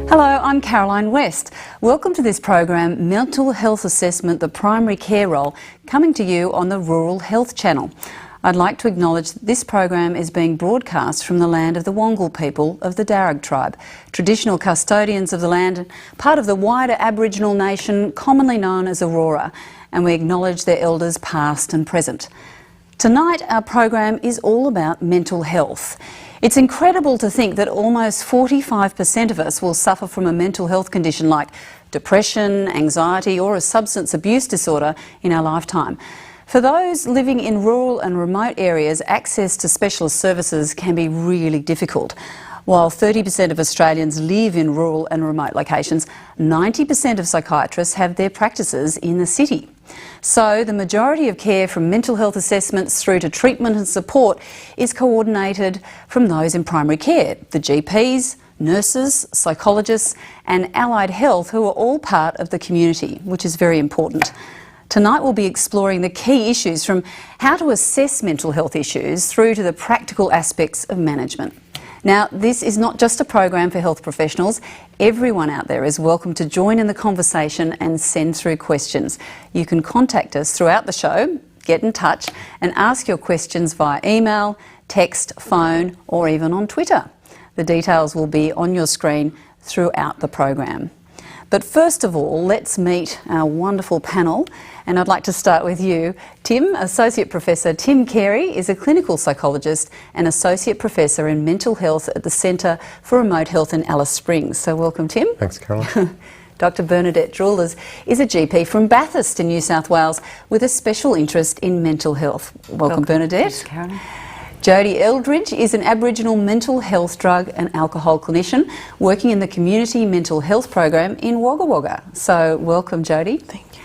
Hello, I'm Caroline West. Welcome to this program, Mental Health Assessment, the Primary Care Role, coming to you on the Rural Health Channel. I'd like to acknowledge that this program is being broadcast from the land of the Wongal people of the Darug tribe, traditional custodians of the land and part of the wider Aboriginal nation commonly known as Aurora, and we acknowledge their elders past and present. Tonight our program is all about mental health. It's incredible to think that almost 45% of us will suffer from a mental health condition like depression, anxiety or a substance abuse disorder in our lifetime. For those living in rural and remote areas, access to specialist services can be really difficult. While 30% of Australians live in rural and remote locations, 90% of psychiatrists have their practices in the city. So the majority of care from mental health assessments through to treatment and support is coordinated from those in primary care, the GPs, nurses, psychologists and allied health, who are all part of the community, which is very important. Tonight we'll be exploring the key issues from how to assess mental health issues through to the practical aspects of management. Now, this is not just a program for health professionals. Everyone out there is welcome to join in the conversation and send through questions. You can contact us throughout the show, get in touch and ask your questions via email, text, phone or even on Twitter. The details will be on your screen throughout the program. But first of all, let's meet our wonderful panel. And I'd like to start with you, Tim. Associate Professor Tim Carey is a clinical psychologist and Associate Professor in Mental Health at the Centre for Remote Health in Alice Springs. So welcome, Tim. Thanks, Caroline. Dr Bernadette Drewlers is a GP from Bathurst in New South Wales with a special interest in mental health. Welcome Bernadette. Thanks, Caroline. Jodie Eldridge is an Aboriginal mental health, drug and alcohol clinician working in the Community Mental Health Program in Wagga Wagga. So welcome, Jodie. Thank you.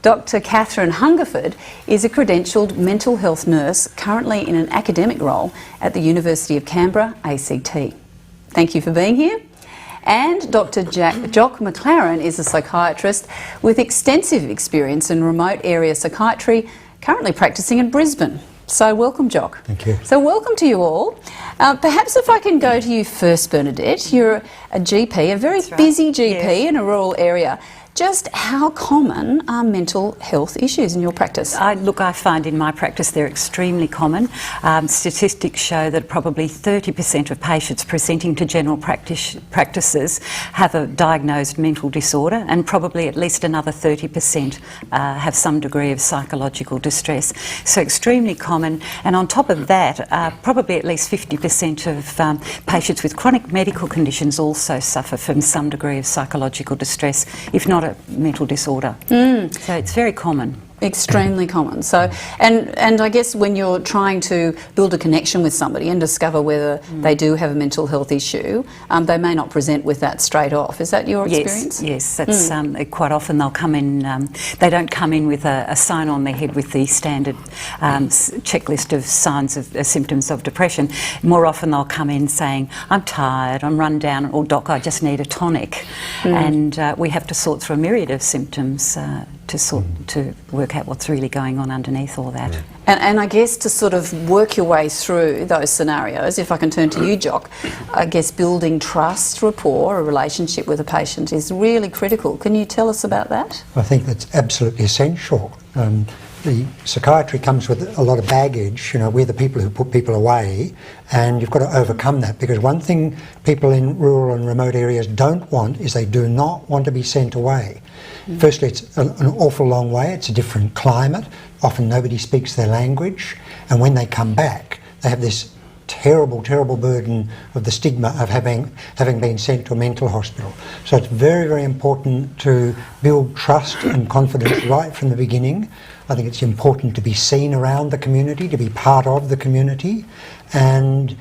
Dr Catherine Hungerford is a credentialed mental health nurse currently in an academic role at the University of Canberra, ACT. Thank you for being here. And Dr Jock McLaren is a psychiatrist with extensive experience in remote area psychiatry, currently practising in Brisbane. So welcome, Jock. Thank you. So welcome to you all. Perhaps if I can go to you first, Bernadette. You're a GP, a very busy GP in a rural area. Just how common are mental health issues in your practice? I find in my practice they're extremely common. Statistics show that probably 30% of patients presenting to general practices have a diagnosed mental disorder, and probably at least another 30% have some degree of psychological distress. So extremely common. And on top of that, probably at least 50% of patients with chronic medical conditions also suffer from some degree of psychological distress, if not a mental disorder. So it's very common. Extremely common. So, and I guess when you're trying to build a connection with somebody and discover whether they do have a mental health issue, they may not present with that straight off. Is that your experience? Yes, that's quite often they'll come in, they don't come in with a sign on their head with the standard checklist of signs of symptoms of depression. More often they'll come in saying, I'm tired, I'm run down, or doc, I just need a tonic. And we have to sort through a myriad of symptoms to work out what's really going on underneath all that. And I guess to sort of work your way through those scenarios, if I can turn to you, Jock, I guess building trust, rapport, a relationship with a patient is really critical. Can you tell us about that? I think that's absolutely essential. The psychiatry comes with a lot of baggage. You know, we're the people who put people away, and you've got to overcome that, because one thing people in rural and remote areas don't want is they do not want to be sent away. Firstly, it's an awful long way. It's a different climate. Often nobody speaks their language, and when they come back, they have this terrible, terrible burden of the stigma of having been sent to a mental hospital. So it's very, very important to build trust and confidence right from the beginning. I think it's important to be seen around the community, to be part of the community, and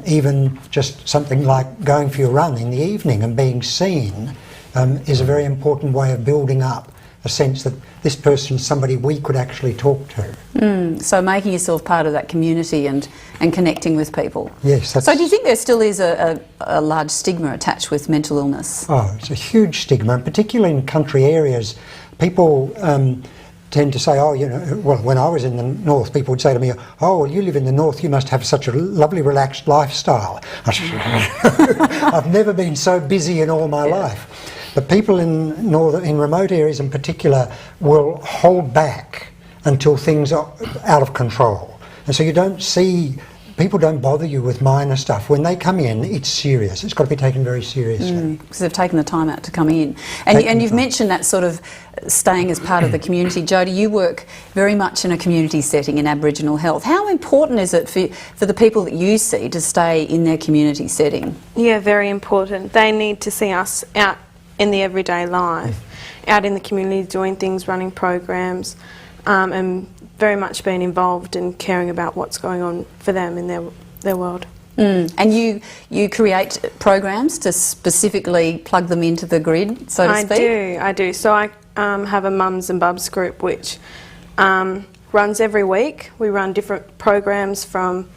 even just something like going for your run in the evening and being seen is a very important way of building up a sense that this person is somebody we could actually talk to. So making yourself part of that community and connecting with people. Yes. So do you think there still is a large stigma attached with mental illness? Oh, it's a huge stigma, and particularly in country areas. People tend to say, oh, you know, well, when I was in the north, people would say to me, oh, well, you live in the north, you must have such a lovely, relaxed lifestyle. I said, I've never been so busy in all my life. But people in remote areas in particular will hold back until things are out of control. And so you don't see, people don't bother you with minor stuff. When they come in, it's serious. It's got to be taken very seriously. Because they've taken the time out to come in. And you've mentioned that sort of staying as part of the community. Jodie, you work very much in a community setting in Aboriginal health. How important is it for the people that you see to stay in their community setting? Yeah, very important. They need to see us out in the everyday life, out in the community doing things, running programs, and very much being involved and caring about what's going on for them in their world. And you create programs to specifically plug them into the grid, so to speak? I do. So I have a mums and bubs group which runs every week. We run different programs from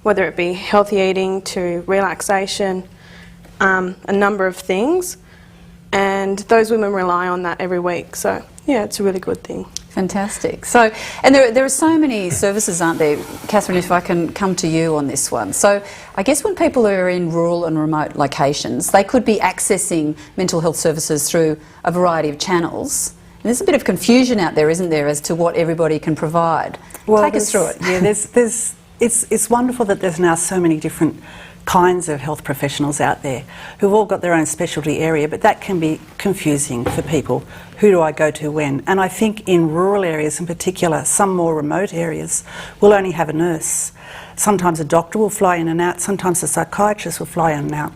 whether it be healthy eating to relaxation, a number of things. And those women rely on that every week. So, yeah, it's a really good thing. Fantastic. So, and there are so many services, aren't there? Catherine, if I can come to you on this one. So, I guess when people are in rural and remote locations, they could be accessing mental health services through a variety of channels. And there's a bit of confusion out there, isn't there, as to what everybody can provide. Well, take us through it. Yeah, it's wonderful that there's now so many different kinds of health professionals out there who've all got their own specialty area, but that can be confusing for people. Who do I go to when? And I think in rural areas in particular, some more remote areas will only have a nurse. Sometimes a doctor will fly in and out, sometimes a psychiatrist will fly in and out.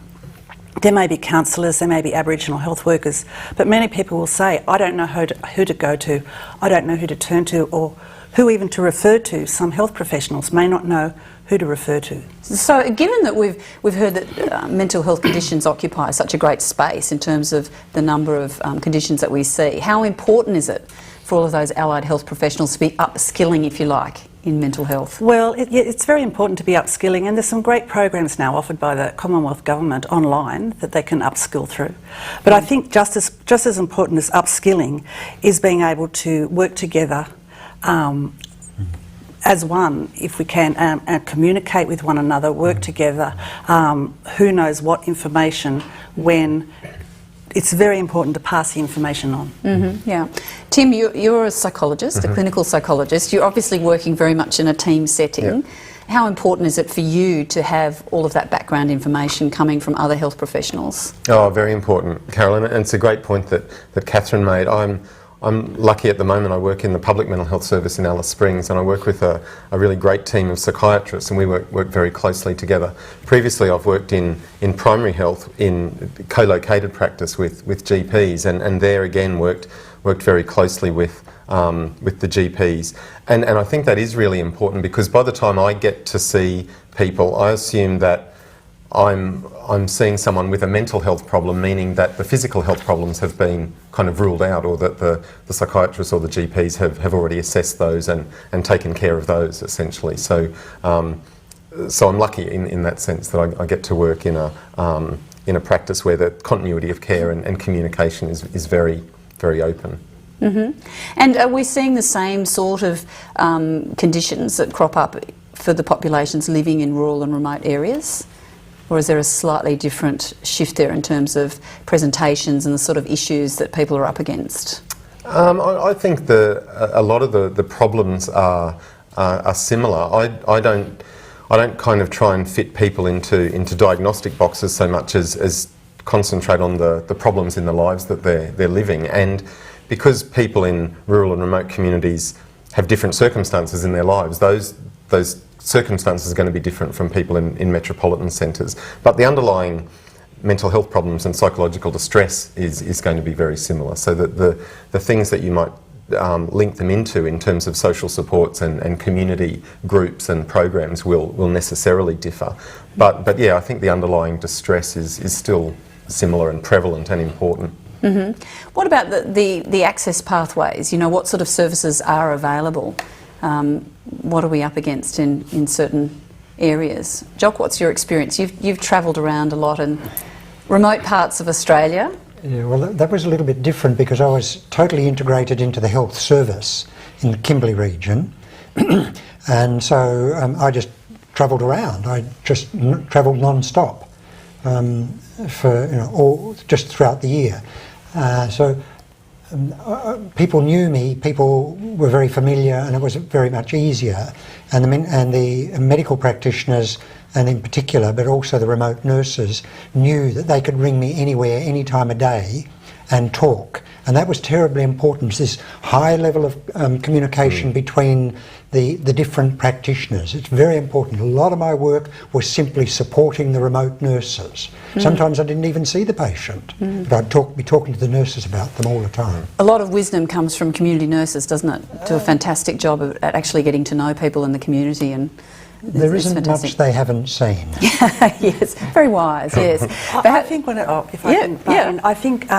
There may be counsellors, there may be Aboriginal health workers, but many people will say, I don't know who to go to, I don't know who to turn to, or who even to refer to. Some health professionals may not know who to refer to. So given that we've heard that mental health conditions occupy such a great space in terms of the number of conditions that we see, how important is it for all of those allied health professionals to be upskilling, if you like, in mental health? Well, it's very important to be upskilling, and there's some great programs now offered by the Commonwealth Government online that they can upskill through. But I think just as important as upskilling is being able to work together as one, if we can, and communicate with one another, work together, who knows what information, when. It's very important to pass the information on. Yeah. Tim, you're a psychologist, a clinical psychologist. You're obviously working very much in a team setting. Yep. How important is it for you to have all of that background information coming from other health professionals? Oh, very important, Carolyn, and it's a great point that Catherine made. I'm lucky at the moment. I work in the public mental health service in Alice Springs, and I work with a really great team of psychiatrists, and we work very closely together. Previously I've worked in primary health in co-located practice with GPs, and there again worked very closely with the GPs. And I think that is really important, because by the time I get to see people, I assume that I'm seeing someone with a mental health problem, meaning that the physical health problems have been kind of ruled out, or that the psychiatrists or the GPs have already assessed those and taken care of those, essentially. So I'm lucky in that sense that I get to work in a practice where the continuity of care and communication is very, very open. And are we seeing the same sort of conditions that crop up for the populations living in rural and remote areas? Or is there a slightly different shift there in terms of presentations and the sort of issues that people are up against? I think a lot of the problems are similar. I don't kind of try and fit people into diagnostic boxes so much as concentrate on the problems in the lives that they're living. And because people in rural and remote communities have different circumstances in their lives, those circumstances are going to be different from people in metropolitan centres. But the underlying mental health problems and psychological distress is going to be very similar. So that the things that you might link them into in terms of social supports and community groups and programs will necessarily differ. But yeah, I think the underlying distress is still similar and prevalent and important. What about the access pathways? You know, what sort of services are available? What are we up against in certain areas? Jock, what's your experience? You've travelled around a lot in remote parts of Australia. Yeah, well, that was a little bit different because I was totally integrated into the health service in the Kimberley region, and so I just travelled around. I just travelled non-stop for all just throughout the year. People knew me, people were very familiar, and it was very much easier. And the medical practitioners, and in particular, but also the remote nurses, knew that they could ring me anywhere, any time of day, and talk. And that was terribly important, this high level of communication between the different practitioners. It's very important. A lot of my work was simply supporting the remote nurses. Sometimes I didn't even see the patient, but I'd be talking to the nurses about them all the time. A lot of wisdom comes from community nurses, doesn't it? Do a fantastic job at actually getting to know people in the community, and there isn't much they haven't seen. Yes, very wise, yes. I think I think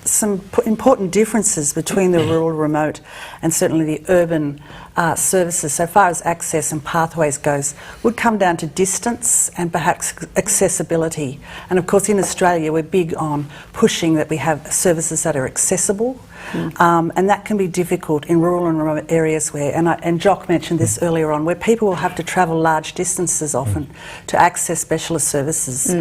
some important differences between the rural, remote and certainly the urban services, so far as access and pathways goes, would come down to distance and perhaps accessibility. And of course in Australia we're big on pushing that we have services that are accessible. And that can be difficult in rural and remote areas where, and Jock mentioned this earlier on, where people will have to travel large distances often to access specialist services,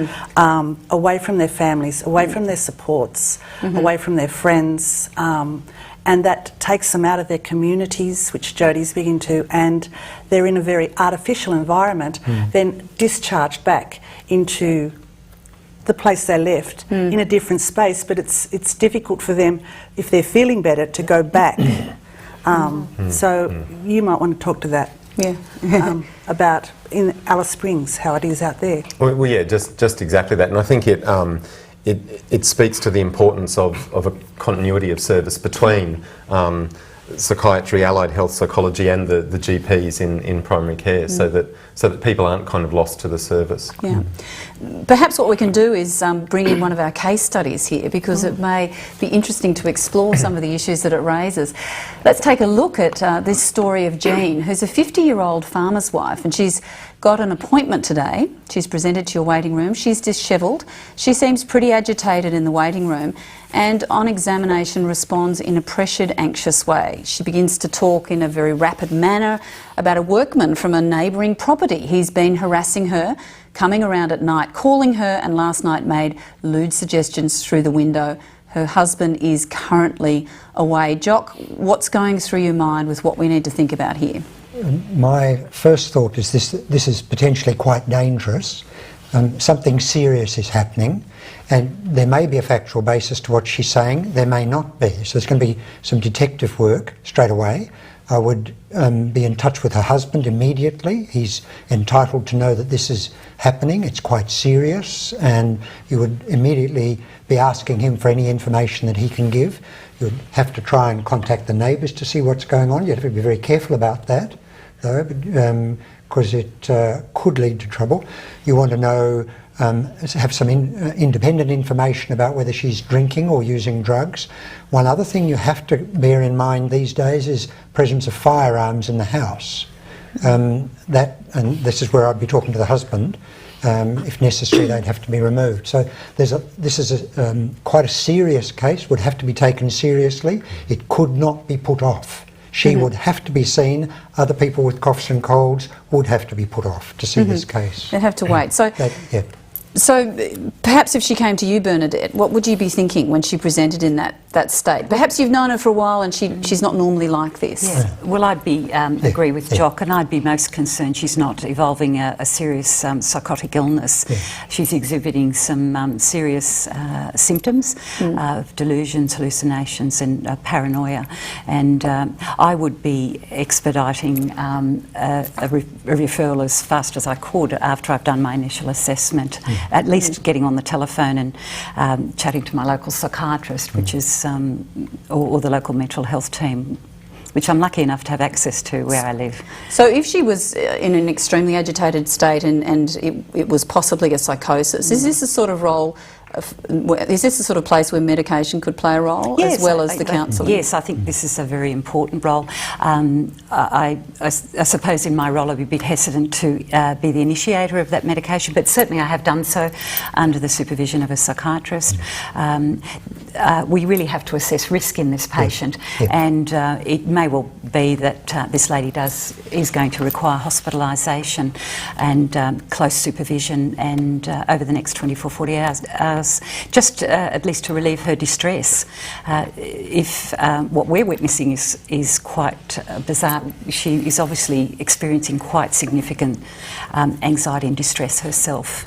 away from their families, away from their supports, away from their friends, and that takes them out of their communities, which Jodie's big into, and they're in a very artificial environment, then discharged back into the place they left in a different space, but it's difficult for them, if they're feeling better, to go back. So you might want to talk to that. Yeah. About in Alice Springs, how it is out there. Well, yeah, just exactly that, and I think it speaks to the importance of a continuity of service between psychiatry, allied health, psychology, and the GPs in primary care, so that people aren't kind of lost to the service. Yeah. Perhaps what we can do is bring in one of our case studies here, because it may be interesting to explore some of the issues that it raises. Let's take a look at this story of Jean, who's a 50-year-old farmer's wife, and she's got an appointment today. She's presented to your waiting room. She's dishevelled. She seems pretty agitated in the waiting room, and on examination responds in a pressured, anxious way. She begins to talk in a very rapid manner about a workman from a neighbouring property. He's been harassing her, coming around at night, calling her, and last night made lewd suggestions through the window. Her husband is currently away. Jock, what's going through your mind with what we need to think about here? My first thought is this is potentially quite dangerous. Something serious is happening, and there may be a factual basis to what she's saying, there may not be. So there's going to be some detective work straight away. I would be in touch with her husband immediately. He's entitled to know that this is happening. It's quite serious, and you would immediately be asking him for any information that he can give. You'd have to try and contact the neighbours to see what's going on. You have to be very careful about that, though, because it could lead to trouble. You want to know, have some independent information about whether she's drinking or using drugs. One other thing you have to bear in mind these days is presence of firearms in the house. And this is where I'd be talking to the husband. If necessary, they'd have to be removed. So this is quite a serious case, would have to be taken seriously. It could not be put off. She would have to be seen. Other people with coughs and colds would have to be put off to see this case. They'd have to wait. So, so perhaps if she came to you, Bernadette, what would you be thinking when she presented in that state? Perhaps you've known her for a while and she's not normally like this. Yeah. Well, I'd be agree with Jock, and I'd be most concerned she's not evolving a serious psychotic illness. She's exhibiting some serious symptoms of delusions, hallucinations and paranoia, and I would be expediting a referral as fast as I could after I've done my initial assessment. At least getting on the telephone and chatting to my local psychiatrist, which is, or the local mental health team, which I'm lucky enough to have access to where I live. So if she was in an extremely agitated state and it was possibly a psychosis, is this the sort of role Is this the sort of place where medication could play a role, yes, as well as the counselling? Yes, I think this is a very important role. I suppose in my role I'd be a bit hesitant to be the initiator of that medication, but certainly I have done so under the supervision of a psychiatrist. We really have to assess risk in this patient, and it may well be that this lady is going to require hospitalisation and close supervision, and over the next 24-40 hours, just at least to relieve her distress. If what we're witnessing is quite bizarre, she is obviously experiencing quite significant anxiety and distress herself.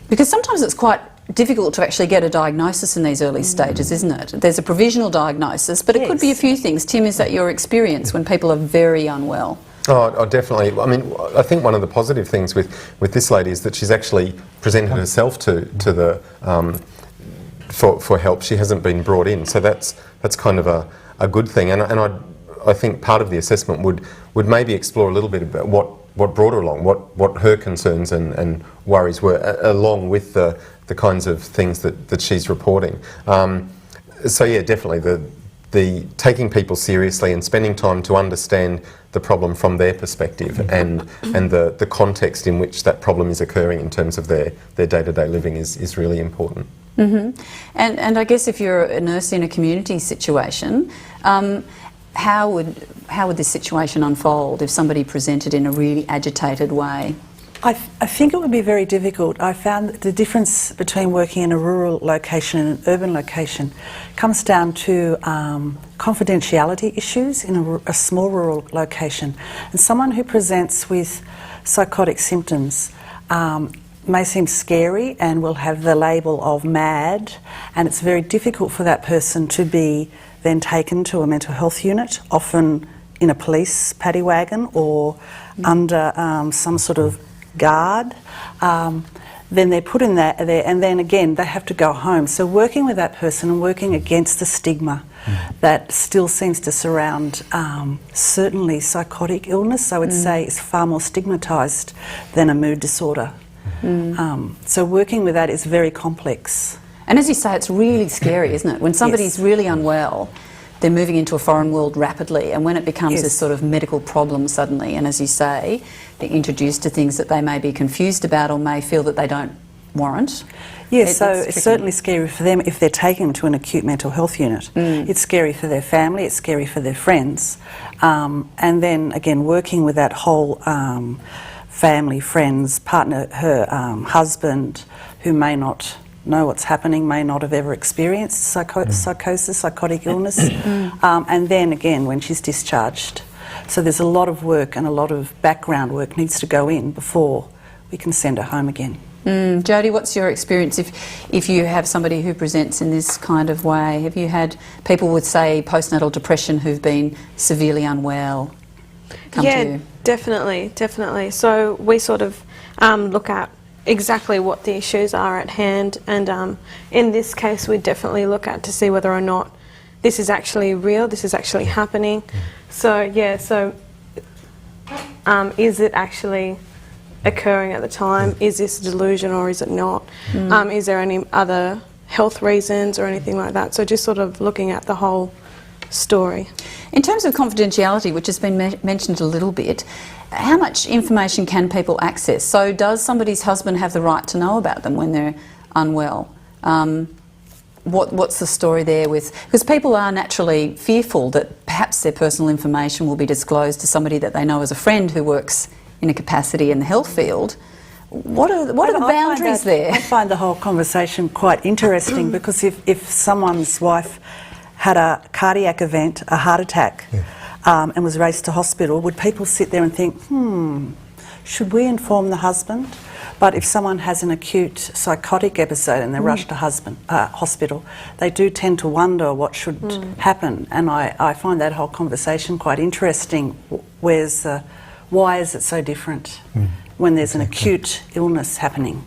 Because sometimes it's quite difficult to actually get a diagnosis in these early stages, isn't it? There's a provisional diagnosis, but it could be a few things. Tim, is that your experience when people are very unwell? Oh, definitely. I mean, I think one of the positive things with this lady is that she's actually presented herself to the for help. She hasn't been brought in, so that's kind of a good thing. And I think part of the assessment would maybe explore a little bit about what brought her along, what her concerns and worries were, along with the kinds of things that she's reporting. So yeah, definitely the taking people seriously and spending time to understand the problem from their perspective and the context in which that problem is occurring in terms of their day-to-day living is really important. Mm-hmm. And I guess if you're a nurse in a community situation, how would this situation unfold if somebody presented in a really agitated way? I think it would be very difficult. I found that the difference between working in a rural location and an urban location comes down to confidentiality issues in a small rural location. And someone who presents with psychotic symptoms may seem scary and will have the label of mad, and it's very difficult for that person to be then taken to a mental health unit, often in a police paddy wagon or under some sort of guard. Then they're put in there, and then again they have to go home. So working with that person and working against the stigma that still seems to surround certainly psychotic illness, I would say, is far more stigmatised than a mood disorder. So working with that is very complex. And as you say, it's really scary, isn't it? When somebody's really unwell, they're moving into a foreign world rapidly, and when it becomes this sort of medical problem suddenly, and as you say, they're introduced to things that they may be confused about or may feel that they don't warrant. Yes, so it's certainly scary for them if they're taken to an acute mental health unit. It's scary for their family, it's scary for their friends. And then again, working with that whole family, friends, partner, her husband, who may not know what's happening, may not have ever experienced psychosis, psychotic illness, and then again when she's discharged. So there's a lot of work and a lot of background work needs to go in before we can send her home again. Jodie, what's your experience if you have somebody who presents in this kind of way? Have you had people with, say, postnatal depression who've been severely unwell come to you? Definitely. So we sort of look at exactly what the issues are at hand, and in this case we definitely look at to see whether or not this is actually real, this is actually happening. So is it actually occurring at the time? Is this a delusion or is it not? Is there any other health reasons or anything like that? So just sort of looking at the whole story. In terms of confidentiality, which has been mentioned a little bit, how much information can people access? So does somebody's husband have the right to know about them when they're unwell? What's the story there with... Because people are naturally fearful that perhaps their personal information will be disclosed to somebody that they know as a friend who works in a capacity in the health field. What are the boundaries there? I find the whole conversation quite interesting because if someone's wife had a cardiac event, a heart attack, and was raced to hospital, would people sit there and think, should we inform the husband? But if someone has an acute psychotic episode and they're rushed to hospital, they do tend to wonder what should happen. And I find that whole conversation quite interesting. Why is it so different when there's an acute illness happening?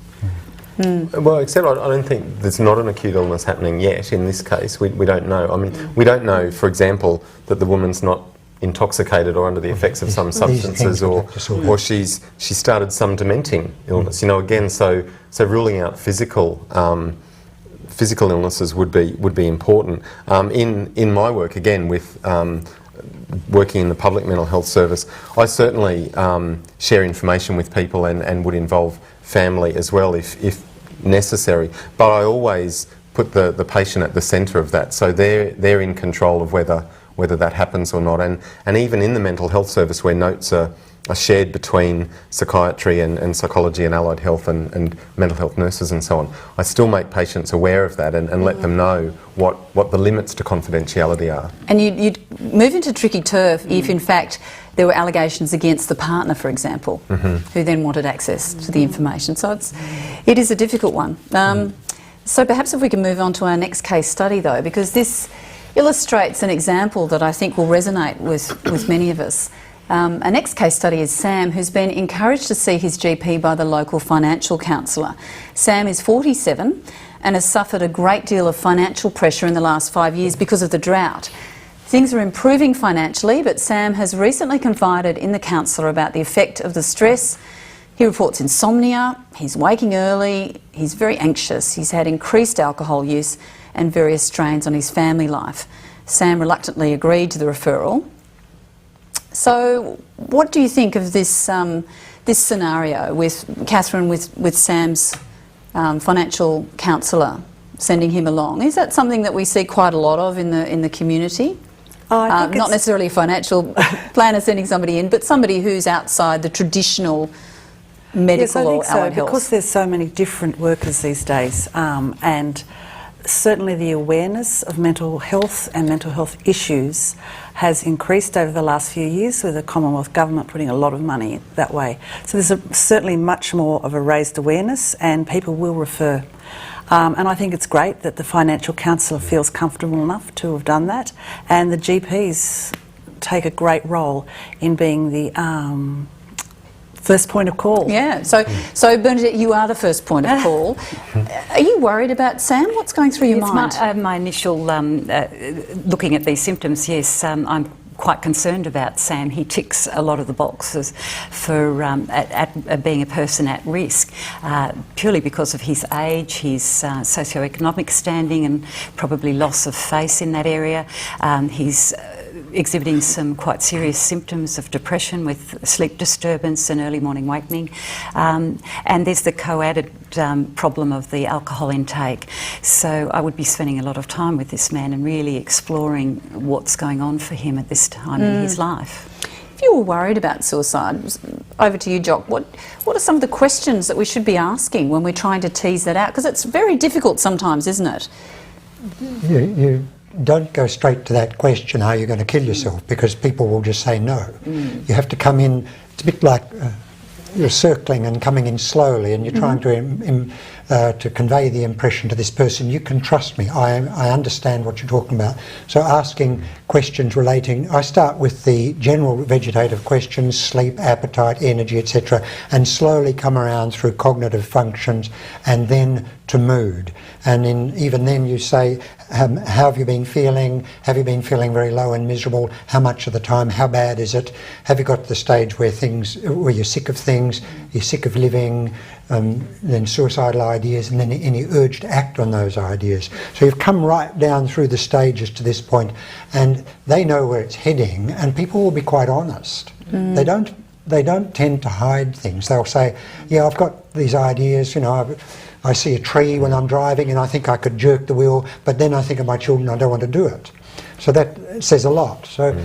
Well, except I don't think there's not an acute illness happening yet in this case. We don't know. I mean, we don't know, for example, that the woman's not intoxicated or under the effects of some substances, or she started some dementing illness. You know, again, so ruling out physical physical illnesses would be important. In my work, again, with working in the public mental health service, I certainly share information with people and would involve family as well if necessary. But I always put the patient at the centre of that, so they're in control of whether that happens or not. And even in the mental health service, where notes are shared between psychiatry and psychology and allied health and mental health nurses and so on, I still make patients aware of that and let them know what the limits to confidentiality are. And you'd move into tricky turf if, in fact, there were allegations against the partner, for example, who then wanted access to the information. So it is a difficult one. So perhaps if we can move on to our next case study, though, because this illustrates an example that I think will resonate with many of us. Our next case study is Sam, who's been encouraged to see his GP by the local financial counsellor. Sam is 47 and has suffered a great deal of financial pressure in the last 5 years because of the drought. Things are improving financially, but Sam has recently confided in the counsellor about the effect of the stress. He reports insomnia, he's waking early, he's very anxious, he's had increased alcohol use and various strains on his family life. Sam reluctantly agreed to the referral. So what do you think of this this scenario with Catherine, with Sam's financial counsellor sending him along? Is that something that we see quite a lot of in the community? I think not necessarily a financial planner sending somebody in, but somebody who's outside the traditional medical or allied health. Because there's so many different workers these days, and certainly the awareness of mental health and mental health issues has increased over the last few years, with the Commonwealth Government putting a lot of money that way. So there's certainly much more of a raised awareness, and people will refer. And I think it's great that the financial counsellor feels comfortable enough to have done that, and the GPs take a great role in being the first point of call. Yeah, so Bernadette, you are the first point of call. Are you worried about Sam? What's going through your mind? My initial looking at these symptoms, yes, I'm quite concerned about Sam. He ticks a lot of the boxes for being a person at risk, purely because of his age, his socioeconomic standing and probably loss of face in that area. He's exhibiting some quite serious symptoms of depression with sleep disturbance and early morning wakening. And there's the co-added problem of the alcohol intake. So I would be spending a lot of time with this man and really exploring what's going on for him at this time in his life. If you were worried about suicide, over to you, Jock, what are some of the questions that we should be asking when we're trying to tease that out? Because it's very difficult sometimes, isn't it? You don't go straight to that question, are you going to kill yourself? Because people will just say no. You have to come in, it's a bit like you're circling and coming in slowly, and you're trying to convey the impression to this person, you can trust me, I understand what you're talking about. So asking questions relating, I start with the general vegetative questions, sleep, appetite, energy, etc., and slowly come around through cognitive functions and then to mood. And even then you say, how have you been feeling? Have you been feeling very low and miserable? How much of the time? How bad is it? Have you got to the stage where you're sick of things, you're sick of living, then suicidal ideas, and then any urge to act on those ideas. So you've come right down through the stages to this point, and they know where it's heading, and people will be quite honest. They don't tend to hide things. They'll say, yeah, I've got these ideas, you know, I see a tree when I'm driving and I think I could jerk the wheel, but then I think of my children, I don't want to do it. So that says a lot. So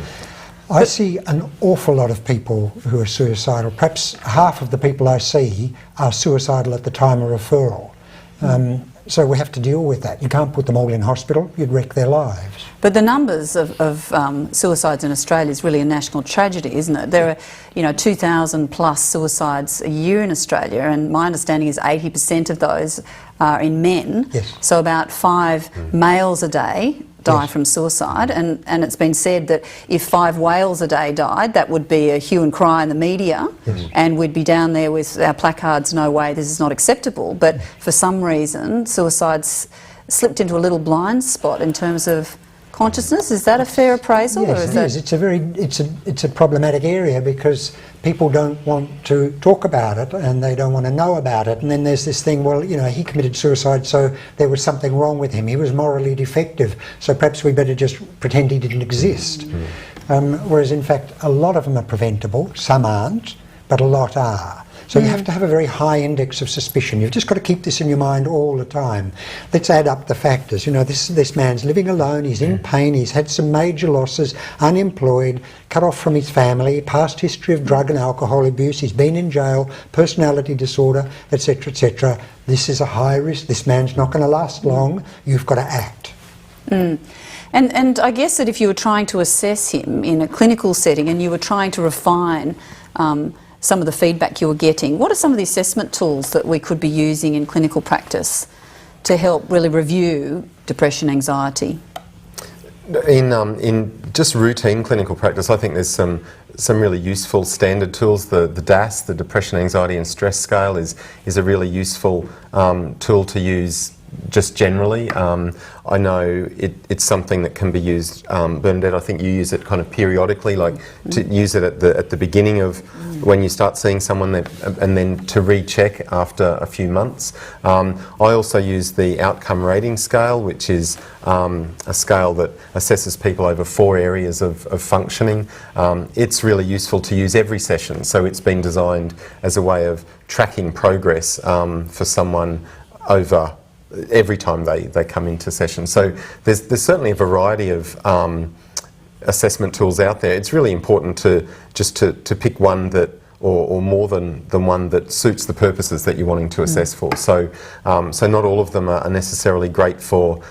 I see an awful lot of people who are suicidal. Perhaps half of the people I see are suicidal at the time of referral. So we have to deal with that. You can't put them all in hospital, you'd wreck their lives. But the numbers of suicides in Australia is really a national tragedy, isn't it? There are, 2,000 plus suicides a year in Australia, and my understanding is 80% of those are in men. Yes. So about 5 males a day die from suicide, and it's been said that if 5 whales a day died, that would be a hue and cry in the media, and we'd be down there with our placards, no way, this is not acceptable. But for some reason, suicide's slipped into a little blind spot in terms of consciousness. Is that a fair appraisal? Yes, it is. It's a problematic area because people don't want to talk about it and they don't want to know about it. And then there's this thing, well, you know, he committed suicide, so there was something wrong with him. He was morally defective, so perhaps we better just pretend he didn't exist. Whereas in fact, a lot of them are preventable. Some aren't, but a lot are. So you have to have a very high index of suspicion. You've just got to keep this in your mind all the time. Let's add up the factors. You know, this man's living alone, he's in pain, he's had some major losses, unemployed, cut off from his family, past history of drug and alcohol abuse, he's been in jail, personality disorder, etc., etc. This is a high risk. This man's not going to last long. You've got to act. And I guess that if you were trying to assess him in a clinical setting and you were trying to refine some of the feedback you were getting, what are some of the assessment tools that we could be using in clinical practice to help really review depression, anxiety? In just routine clinical practice, I think there's some really useful standard tools. The DAS, the Depression, Anxiety and Stress Scale, is a really useful tool to use just generally. I know it's something that can be used. Bernadette, I think you use it kind of periodically, like to use it at the beginning of when you start seeing someone, and then to recheck after a few months. I also use the outcome rating scale, which is a scale that assesses people over 4 areas of functioning. It's really useful to use every session, so it's been designed as a way of tracking progress for someone over every time they come into session. So there's certainly a variety of assessment tools out there. It's really important to pick one that, or more than one that suits the purposes that you're wanting to assess for. So not all of them are necessarily great for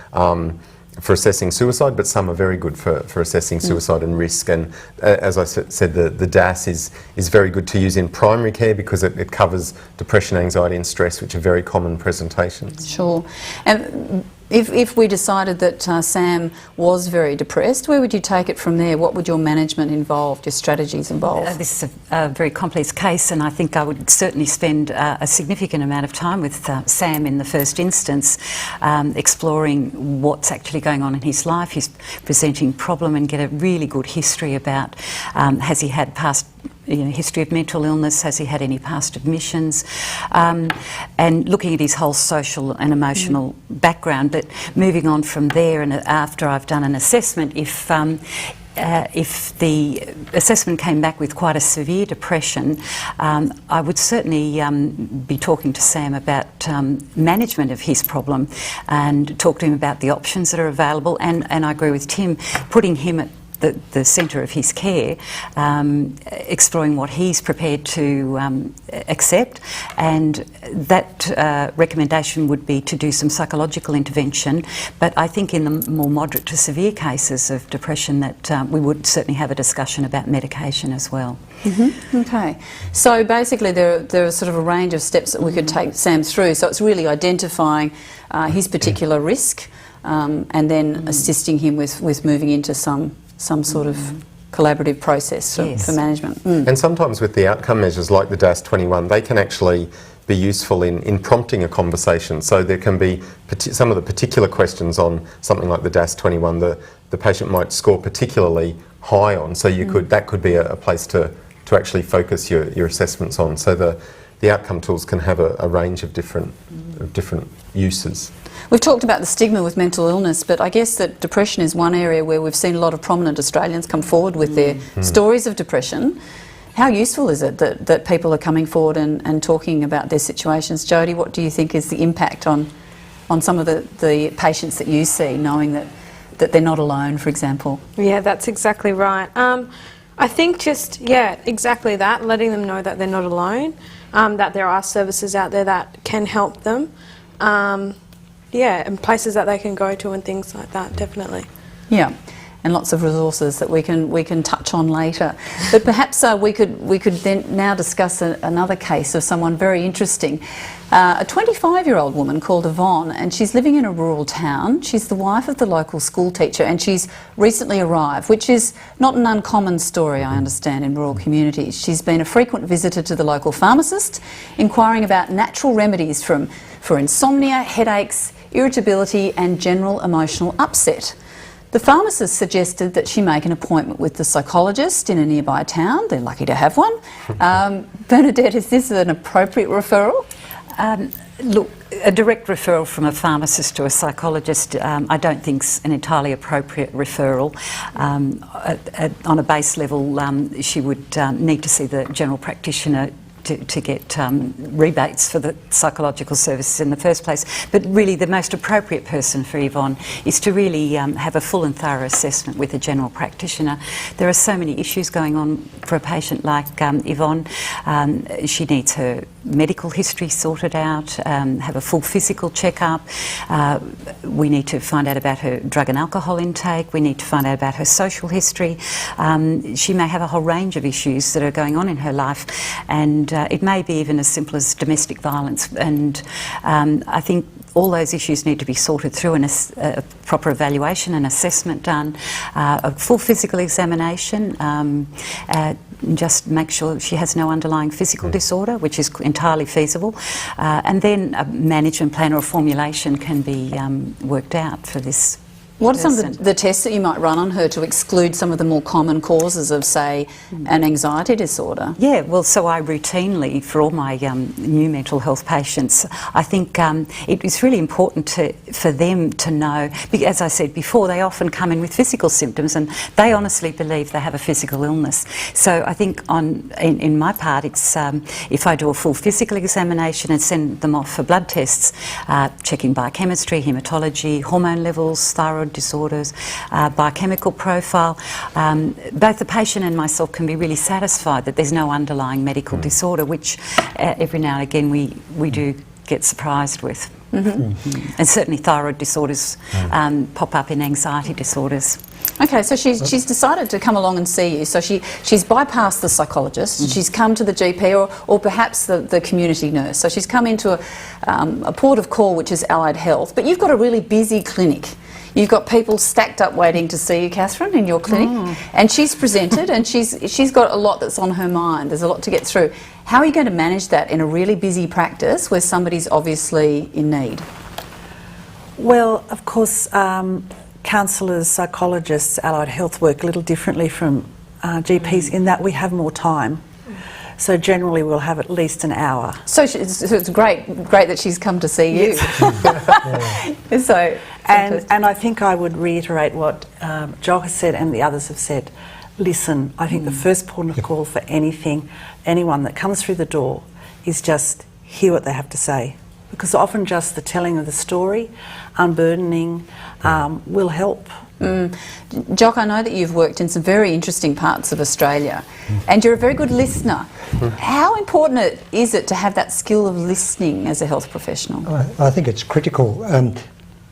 assessing suicide, but some are very good for assessing suicide and risk. And as I said, the DAS is very good to use in primary care because it covers depression, anxiety and stress, which are very common presentations. Sure. And if we decided that Sam was very depressed, where would you take it from there? What would your management involve, your strategies involve? This is a very complex case, and I think I would certainly spend a significant amount of time with Sam in the first instance, exploring what's actually going on in his life, his presenting problem, and get a really good history about has he had past history of mental illness, has he had any past admissions, and looking at his whole social and emotional background. But moving on from there, and after I've done an assessment, if the assessment came back with quite a severe depression, I would certainly be talking to Sam about management of his problem and talk to him about the options that are available. And I agree with Tim, putting him at the centre of his care, exploring what he's prepared to accept, and that recommendation would be to do some psychological intervention. But I think in the more moderate to severe cases of depression that we would certainly have a discussion about medication as well. Okay, so basically there are sort of a range of steps that we could take Sam through. So it's really identifying his particular risk and then assisting him with moving into some sort of collaborative process for management. And sometimes with the outcome measures like the DAS 21, they can actually be useful in prompting a conversation. So there can be some of the particular questions on something like the DAS 21 the patient might score particularly high on. So that could be a place to actually focus your assessments on. So the outcome tools can have a range of different uses. We've talked about the stigma with mental illness, but I guess that depression is one area where we've seen a lot of prominent Australians come forward with their stories of depression. How useful is it that people are coming forward and talking about their situations? Jodie, what do you think is the impact on some of the patients that you see, knowing that they're not alone, for example? Yeah, that's exactly right. I think exactly that, letting them know that they're not alone, that there are services out there that can help them. And places that they can go to and things like that, definitely. Yeah, and lots of resources that we can touch on later. But perhaps we could then now discuss another case of someone very interesting. A 25-year-old woman called Yvonne, and she's living in a rural town. She's the wife of the local school teacher, and she's recently arrived, which is not an uncommon story, I understand, in rural communities. She's been a frequent visitor to the local pharmacist, inquiring about natural remedies for insomnia, headaches, irritability and general emotional upset. The pharmacist suggested that she make an appointment with the psychologist in a nearby town. They're lucky to have one. Bernadette, is this an appropriate referral? Look, a direct referral from a pharmacist to a psychologist I don't think is an entirely appropriate referral. On a base level, she would need to see the general practitioner to get rebates for the psychological services in the first place. But really the most appropriate person for Yvonne is to really have a full and thorough assessment with a general practitioner. There are so many issues going on for a patient like Yvonne. She needs her medical history sorted out, have a full physical checkup. We need to find out about her drug and alcohol intake. We need to find out about her social history. She may have a whole range of issues that are going on in her life, and it may be even as simple as domestic violence. And I think all those issues need to be sorted through and a proper evaluation and assessment done, a full physical examination, just make sure she has no underlying physical disorder, which is entirely feasible, and then a management plan or a formulation can be worked out for this. What are some of the tests that you might run on her to exclude some of the more common causes of, say, an anxiety disorder? Yeah, well, so I routinely, for all my new mental health patients, I think it is really important for them to know, because as I said before, they often come in with physical symptoms and they honestly believe they have a physical illness. So I think in my part, it's if I do a full physical examination and send them off for blood tests, checking biochemistry, haematology, hormone levels, thyroid disorders, biochemical profile, both the patient and myself can be really satisfied that there's no underlying medical disorder, which every now and again we do get surprised with. And certainly thyroid disorders pop up in anxiety disorders. Okay, so she's decided to come along and see you. So she's bypassed the psychologist. She's come to the GP or perhaps the community nurse. So she's come into a port of call, which is Allied Health. But you've got a really busy clinic. You've got people stacked up waiting to see you, Catherine, in your clinic. And she's presented and she's got a lot that's on her mind. There's a lot to get through. How are you going to manage that in a really busy practice where somebody's obviously in need? Well, of course, counsellors, psychologists, Allied Health work a little differently from GPs in that we have more time. So generally we'll have at least an hour. So it's great that she's come to see you. Yes. So, and I think I would reiterate what Jock has said and the others have said. Listen, I think the first port of call for anyone that comes through the door is just hear what they have to say. Because often just the telling of the story, unburdening, will help. Jock, I know that you've worked in some very interesting parts of Australia and you're a very good listener. How important is it to have that skill of listening as a health professional? I think it's critical,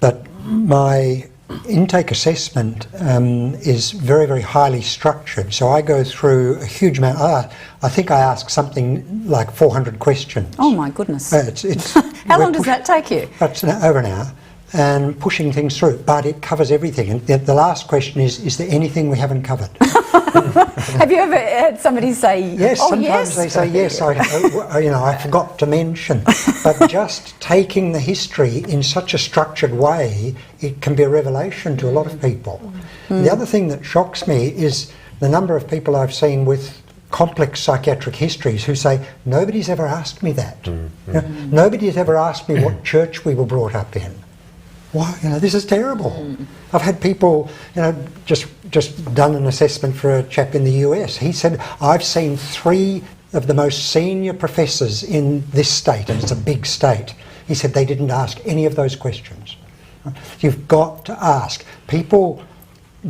but my intake assessment is very, very highly structured. So I go through a huge amount. I think I ask something like 400 questions. Oh my goodness. How long does that take you? It's over an hour. And pushing things through, but it covers everything. And the last question is there anything we haven't covered? Have you ever had somebody say, yes, oh, sometimes yes? they say, yes, I forgot to mention. But just taking the history in such a structured way, it can be a revelation to a lot of people. The other thing that shocks me is the number of people I've seen with complex psychiatric histories who say, nobody's ever asked me that. Nobody's ever asked me what church we were brought up in. Why, this is terrible. I've had people, just done an assessment for a chap in the US. He said, I've seen 3 of the most senior professors in this state, and it's a big state. He said they didn't ask any of those questions. You've got to ask. People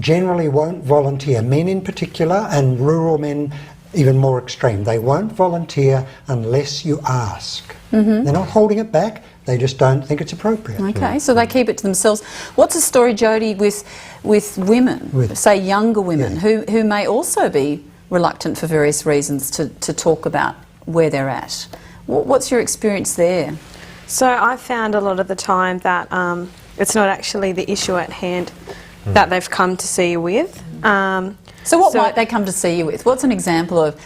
generally won't volunteer, men in particular, and rural men even more extreme. They won't volunteer unless you ask. They're not holding it back. They just don't think it's appropriate. Okay, so they keep it to themselves. What's the story, Jodie, with women, say younger women, who may also be reluctant for various reasons to talk about where they're at? What's your experience there? So I found a lot of the time that it's not actually the issue at hand that they've come to see you with. So what might they come to see you with? What's an example of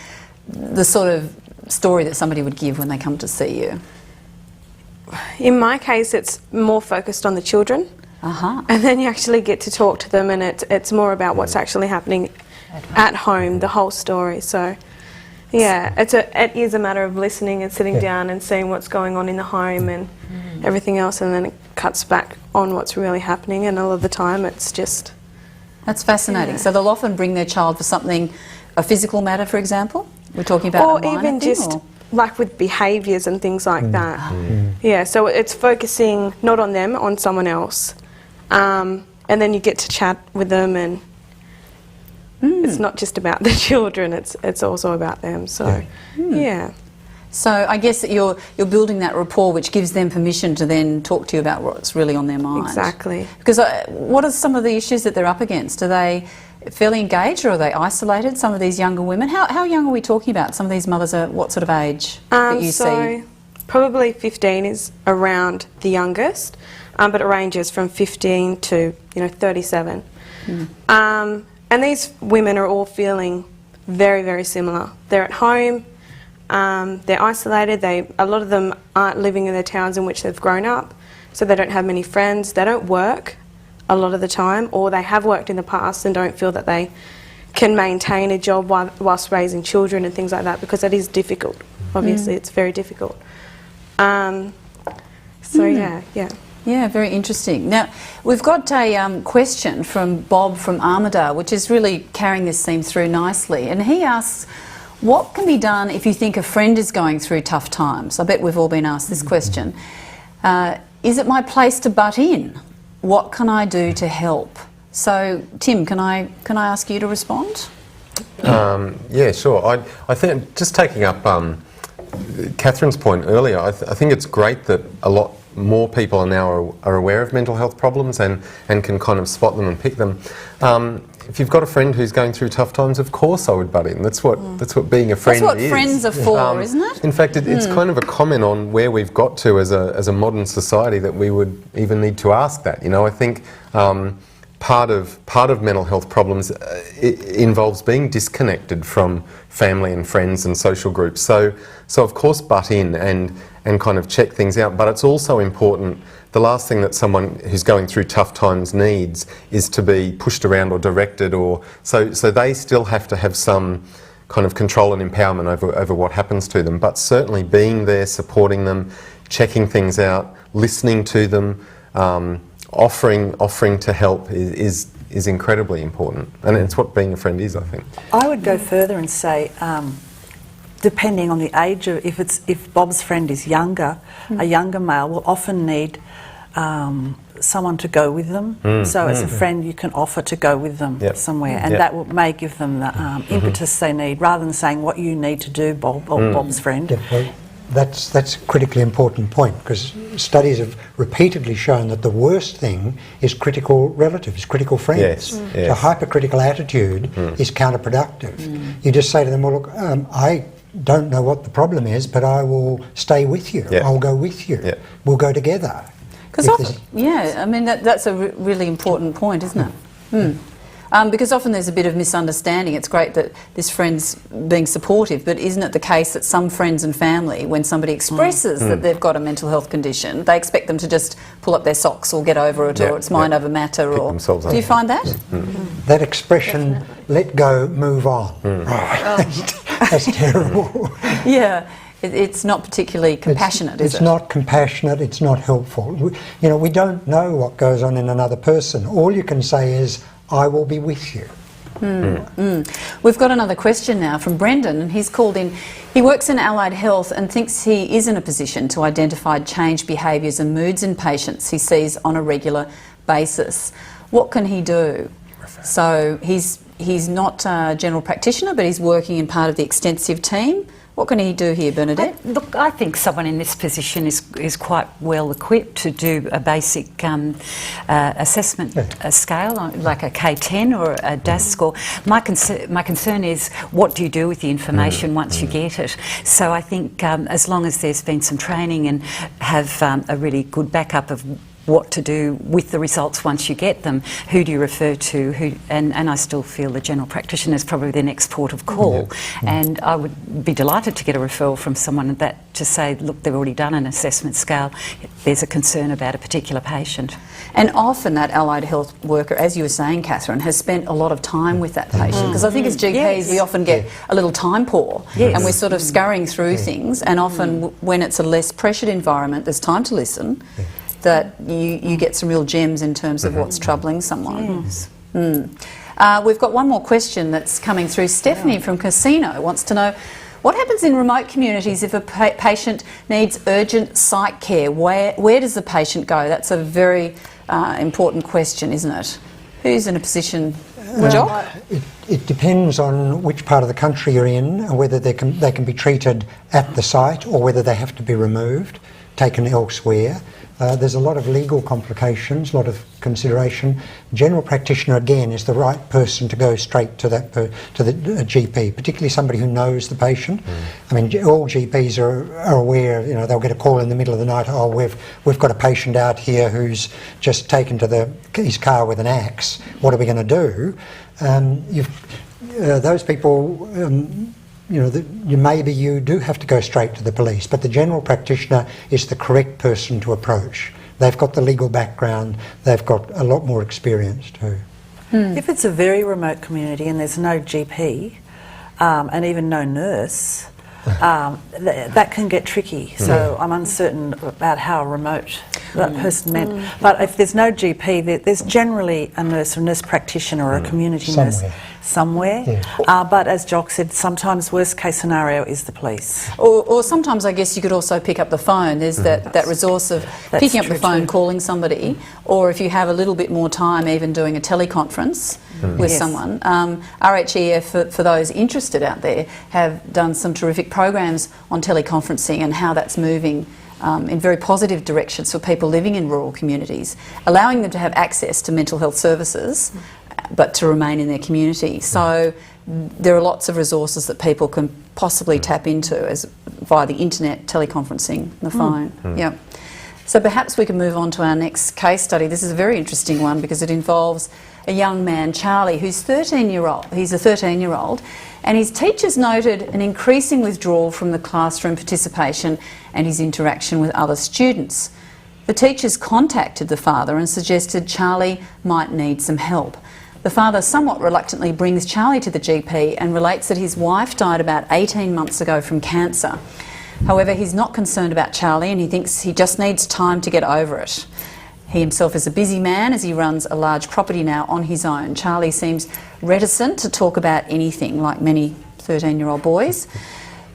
the sort of story that somebody would give when they come to see you? In my case, it's more focused on the children. and then you actually get to talk to them, and it's more about what's actually happening at home, the whole story. So yeah, it is a matter of listening and sitting down and seeing what's going on in the home and everything else, and then it cuts back on what's really happening, and a lot of the time it's just... That's fascinating. So they'll often bring their child for something, a physical matter, for example? We're talking about or a minor even thing, just or? like with behaviours and things like that. Yeah, so it's focusing not on them, on someone else. And then you get to chat with them, and it's not just about the children, it's also about them. So yeah. So I guess that you're building that rapport, which gives them permission to then talk to you about what's really on their mind. Exactly. Because what are some of the issues that they're up against? Are they fairly engaged, or are they isolated, some of these younger women? How young are we talking about? Some of these mothers are what sort of age that you see? Probably 15 is around the youngest, but it ranges from 15 to 37. And these women are all feeling very, very similar. They're at home, they're isolated, a lot of them aren't living in the towns in which they've grown up, so they don't have many friends, they don't work a lot of the time, or they have worked in the past and don't feel that they can maintain a job whilst raising children and things like that, because that is difficult. Obviously, it's very difficult. Yeah, very interesting. Now, we've got a question from Bob from Armidale, which is really carrying this theme through nicely. And he asks, what can be done if you think a friend is going through tough times? I bet we've all been asked this question. Is it my place to butt in? What can I do to help? So, Tim, can I ask you to respond? Yeah, sure. I think, just taking up Catherine's point earlier, I think it's great that a lot more people now are aware of mental health problems and can kind of spot them and pick them. If you've got a friend who's going through tough times, of course I would butt in. That's what being a friend is. That's what friends are for, isn't it? In fact, it's kind of a comment on where we've got to as a modern society that we would even need to ask that. I think part of mental health problems it involves being disconnected from family and friends and social groups. So of course butt in and kind of check things out. But it's also important. The last thing that someone who's going through tough times needs is to be pushed around or directed, or so they still have to have some kind of control and empowerment over what happens to them. But certainly being there, supporting them, checking things out, listening to them, offering to help is incredibly important, and it's what being a friend is, I think. I would go further and say, depending on the age of, if Bob's friend is younger, a younger male will often need someone to go with them. So as a friend, you can offer to go with them somewhere, and that may give them the impetus they need, rather than saying what you need to do, Bob, or Bob's friend. Yeah, well, that's a critically important point, because studies have repeatedly shown that the worst thing is critical relatives, critical friends. So hypercritical attitude is counterproductive. You just say to them, well, look, I don't know what the problem is, but I will stay with you. I'll go with you. We'll go together. Because I mean, that's a really important point, isn't it? Because often there's a bit of misunderstanding. It's great that this friend's being supportive, but isn't it the case that some friends and family, when somebody expresses that they've got a mental health condition, they expect them to just pull up their socks or get over it, or it's mind over matter? Pick or themselves up. Do you find that? That expression, let go, move on. That's terrible. Yeah. It's not particularly compassionate, is it? It's not compassionate, it's not helpful. We don't know what goes on in another person. All you can say is, I will be with you. We've got another question now from Brendan, and he's called in. He works in allied health and thinks he is in a position to identify changed behaviours and moods in patients he sees on a regular basis. What can he do? So he's not a general practitioner, but he's working in part of the extensive team. What can he do here, Bernadette? Look, I think someone in this position is quite well equipped to do a basic assessment scale, like a K10 or a DAS score. My concern is, what do you do with the information once you get it? So I think as long as there's been some training and have a really good backup of what to do with the results once you get them. Who do you refer to? And I still feel the general practitioner is probably the next port of call. And I would be delighted to get a referral from someone that to say, look, they've already done an assessment scale. There's a concern about a particular patient. And often that allied health worker, as you were saying, Catherine, has spent a lot of time with that patient. Because I think as GPs we often get a little time poor, and we're sort of scurrying through things, and often when it's a less pressured environment, there's time to listen, that you get some real gems in terms of what's troubling someone. We've got one more question that's coming through. Stephanie from Casino wants to know, what happens in remote communities if a patient needs urgent psych care? Where does the patient go? That's a very important question, isn't it? Who's in a position? It depends on which part of the country you're in, and whether they can be treated at the site or whether they have to be removed, taken elsewhere. There's a lot of legal complications, a lot of consideration. General practitioner, again, is the right person to go straight to the GP, particularly somebody who knows the patient. I mean, all GPs are aware. You know, they'll get a call in the middle of the night. Oh, we've got a patient out here who's just taken to his car with an axe. What are we going to do? Those people. You know, maybe you do have to go straight to the police, but the general practitioner is the correct person to approach. They've got the legal background, they've got a lot more experience too. If it's a very remote community and there's no GP and even no nurse, that can get tricky. So I'm uncertain about how remote that person meant. But if there's no GP, there's generally a nurse or nurse practitioner or a community nurse somewhere. But as Jock said, sometimes worst case scenario is the police. Or sometimes I guess you could also pick up the phone. There's that resource of picking up the phone, calling somebody, or if you have a little bit more time, even doing a teleconference with someone. RHEF, for those interested out there, have done some terrific programs on teleconferencing and how that's moving in very positive directions for people living in rural communities, allowing them to have access to mental health services but to remain in their community. So there are lots of resources that people can possibly tap into via the internet, teleconferencing, the phone. So perhaps we can move on to our next case study. This is a very interesting one because it involves a young man, Charlie, who's 13-year-old. He's a 13-year-old, and his teachers noted an increasing withdrawal from the classroom participation and his interaction with other students. The teachers contacted the father and suggested Charlie might need some help. The father somewhat reluctantly brings Charlie to the GP and relates that his wife died about 18 months ago from cancer. However, he's not concerned about Charlie and he thinks he just needs time to get over it. He himself is a busy man as he runs a large property now on his own. Charlie seems reticent to talk about anything, like many 13-year-old boys.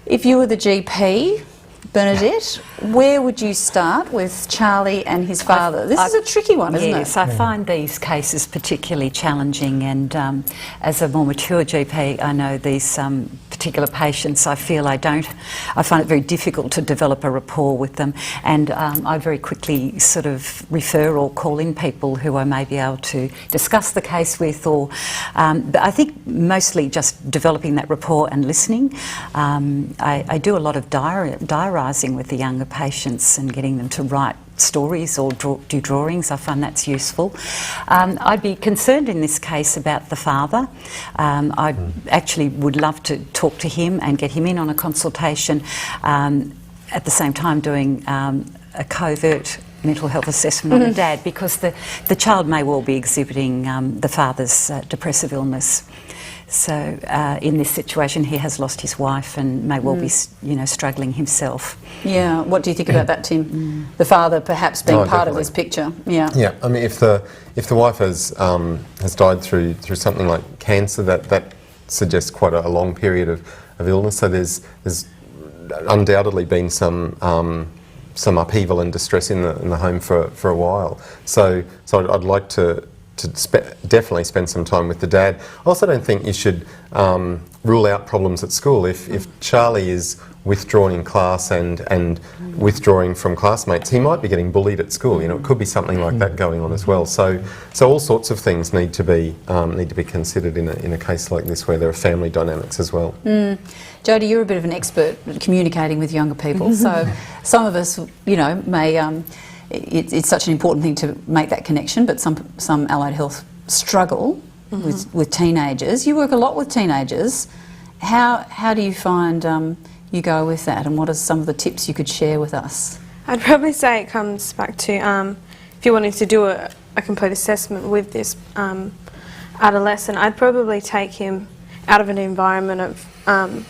If you were the GP, Bernadette, where would you start with Charlie and his father? This is a tricky one, isn't it? Yes, I find these cases particularly challenging, and as a more mature GP, I know these particular patients, I find it very difficult to develop a rapport with them, and I very quickly sort of refer or call in people who I may be able to discuss the case with, or but I think mostly just developing that rapport and listening. I do a lot of diarising with the younger patients and getting them to write stories or do drawings. I find that's useful. I'd be concerned in this case about the father. I actually would love to talk to him and get him in on a consultation, at the same time doing a covert mental health assessment on the dad, because the child may well be exhibiting the father's depressive illness. So in this situation, he has lost his wife and may well be, struggling himself. Yeah. What do you think about that, Tim? The father perhaps being part of this picture. Yeah. Yeah. I mean, if the wife has died through something like cancer, that suggests quite a long period of illness. So there's undoubtedly been some upheaval and distress in the home for a while. So I'd like to definitely spend some time with the dad. I also don't think you should rule out problems at school. If Charlie is withdrawn in class and withdrawing from classmates, he might be getting bullied at school. You know, it could be something like that going on as well. So all sorts of things need to be considered in a case like this, where there are family dynamics as well. Jodie, you're a bit of an expert at communicating with younger people. So some of us, may it's such an important thing to make that connection, but some allied health struggle with teenagers. You work a lot with teenagers. How do you find you go with that, and what are some of the tips you could share with us? I'd probably say it comes back to if you wanted to do a complete assessment with this adolescent, I'd probably take him out of an environment of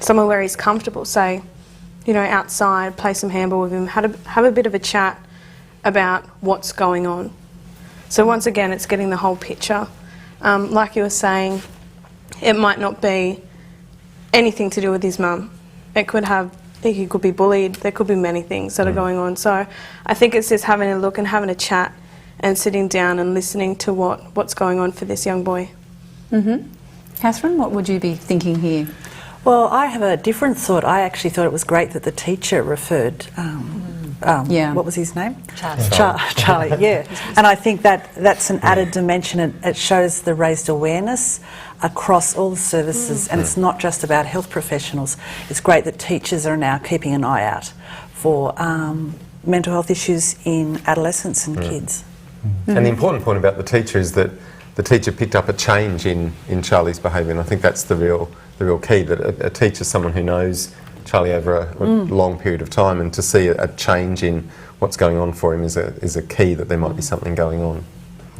somewhere where he's comfortable, say, you know, outside, play some handball with him, have a bit of a chat about what's going on. So once again, it's getting the whole picture. Like you were saying, it might not be anything to do with his mum. It could have, he could be bullied, there could be many things that are going on. So I think it's just having a look and having a chat and sitting down and listening to what's going on for this young boy. Catherine, what would you be thinking here? Well, I have a different thought. I actually thought it was great that the teacher referred, what was his name? Charlie, yeah. And I think that's an added dimension. It shows the raised awareness across all the services, and it's not just about health professionals. It's great that teachers are now keeping an eye out for mental health issues in adolescents and kids. And the important point about the teacher is that the teacher picked up a change in Charlie's behaviour, and I think that's the real key, that a teacher's someone who knows Charlie over a long period of time, and to see a change in what's going on for him is a key that there might be something going on.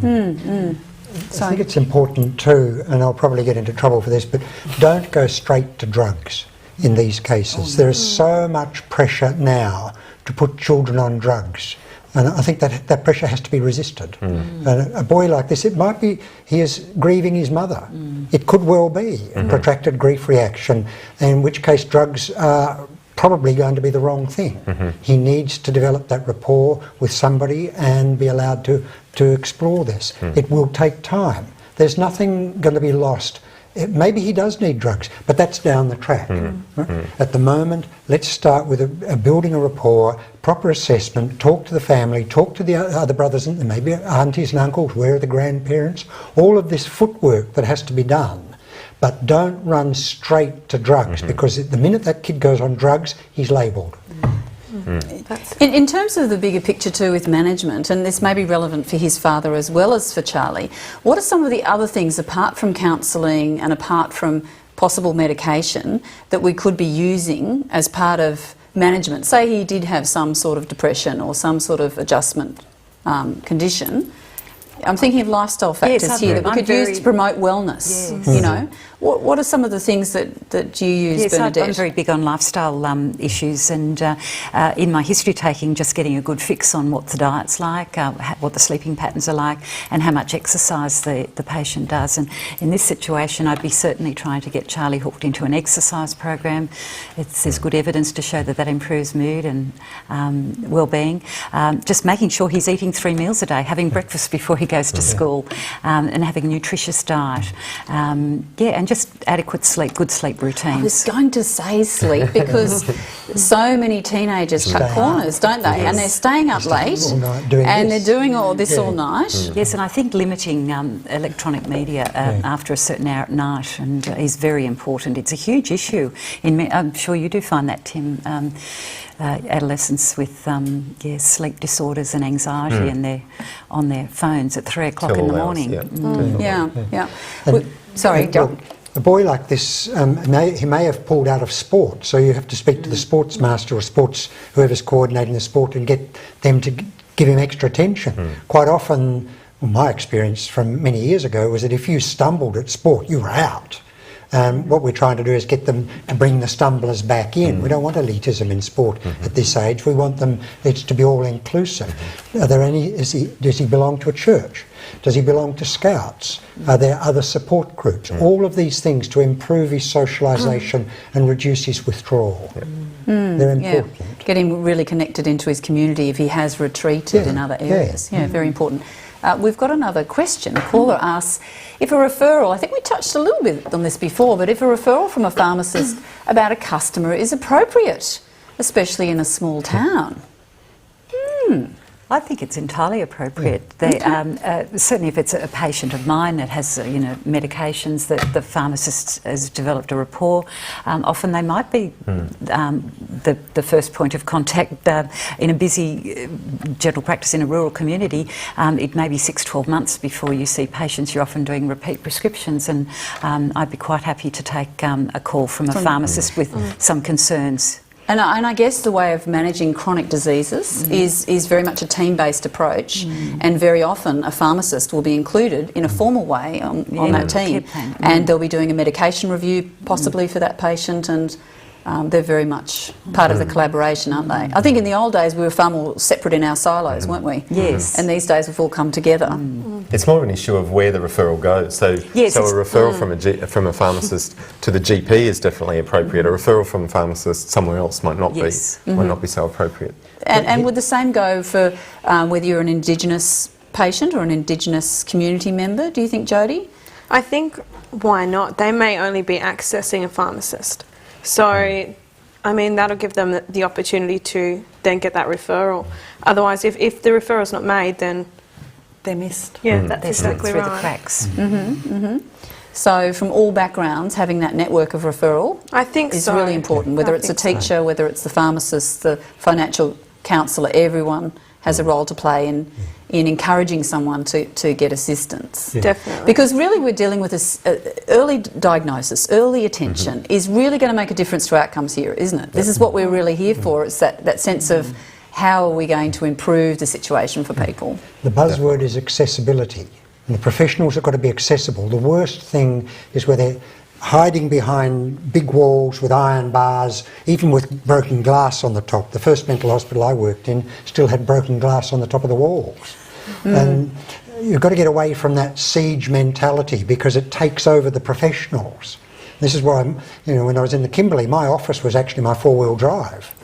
I think it's important too, and I'll probably get into trouble for this, but don't go straight to drugs in these cases. There is so much pressure now to put children on drugs. And I think that pressure has to be resisted. And a boy like this, it might be he is grieving his mother. It could well be a protracted grief reaction, in which case drugs are probably going to be the wrong thing. He needs to develop that rapport with somebody and be allowed to explore this. It will take time. There's nothing going to be lost. Maybe he does need drugs, but that's down the track. Right? At the moment, let's start with building a rapport, proper assessment, talk to the family, talk to the other brothers and maybe aunties and uncles, where are the grandparents, all of this footwork that has to be done. But don't run straight to drugs, because the minute that kid goes on drugs, he's labelled. In terms of the bigger picture too with management, and this may be relevant for his father as well as for Charlie, what are some of the other things apart from counselling and apart from possible medication that we could be using as part of management? Say he did have some sort of depression or some sort of adjustment condition. I'm thinking of lifestyle factors here that we could use to promote wellness. You know, what are some of the things that you use, Bernadette? I'm very big on lifestyle issues, and in my history taking, just getting a good fix on what the diet's like, what the sleeping patterns are like, and how much exercise the patient does. And in this situation, I'd be certainly trying to get Charlie hooked into an exercise program. There's good evidence to show that improves mood and well-being. Just making sure he's eating 3 meals a day, having breakfast before he goes to school, and having a nutritious diet. And just adequate sleep, good sleep routines. I was going to say sleep, because so many teenagers cut corners, don't they? And they're staying up late and they're doing all this all night. Yes, and I think limiting electronic media after a certain hour at night is very important. It's a huge issue. I'm sure you do find that, Tim. Adolescents with sleep disorders and anxiety, and they're on their phones at 3 o'clock in the morning. Sorry, well, a boy like this, he may have pulled out of sport, so you have to speak to the sports master or whoever's coordinating the sport, and get them to give him extra attention. Quite often, my experience from many years ago was that if you stumbled at sport, you were out. What we're trying to do is get them to bring the stumblers back in. We don't want elitism in sport at this age. We want it to be all inclusive. Are there does he belong to a church? Does he belong to Scouts? Are there other support groups? All of these things to improve his socialisation and reduce his withdrawal. They're important. Get him really connected into his community if he has retreated in other areas. Very important. We've got another question. A caller asks, if a referral, I think we touched a little bit on this before, but if a referral from a pharmacist about a customer is appropriate, especially in a small town. I think it's entirely appropriate. They, certainly if it's a patient of mine that has, medications that the pharmacist has developed a rapport, often they might be the first point of contact. In a busy general practice in a rural community, it may be 6-12 months before you see patients. You're often doing repeat prescriptions, and I'd be quite happy to take a call from a pharmacist with some concerns. And I guess the way of managing chronic diseases is very much a team-based approach, and very often a pharmacist will be included in a formal way on that team, and they'll be doing a medication review possibly for that patient, and they're very much part of the collaboration, aren't they? I think in the old days we were far more separate in our silos, weren't we? Yes. And these days we've all come together. It's more of an issue of where the referral goes. So, Yes, so a referral from a pharmacist to the GP is definitely appropriate. A referral from a pharmacist somewhere else might not be so appropriate. And would the same go for whether you're an Indigenous patient or an Indigenous community member, do you think, Jodie? I think, why not? They may only be accessing a pharmacist. So, I mean, that'll give them the opportunity to then get that referral. Otherwise, if the referral's not made, then they're missed. Yeah, that's They're slipped exactly through right. the cracks. So from all backgrounds, having that network of referral I think is so. really important, whether I it's a think teacher, whether it's the pharmacist, the financial counsellor, everyone has a role to play in encouraging someone to get assistance. Definitely. Because really we're dealing with this early diagnosis, early attention is really going to make a difference to outcomes here, isn't it? This is what we're really here for. It's that sense of how are we going to improve the situation for people. The buzzword is accessibility. And the professionals have got to be accessible. The worst thing is where they're hiding behind big walls with iron bars, even with broken glass on the top. The first mental hospital I worked in still had broken glass on the top of the walls. And you've got to get away from that siege mentality because it takes over the professionals. This is why, when I was in the Kimberley, my office was actually my four-wheel drive.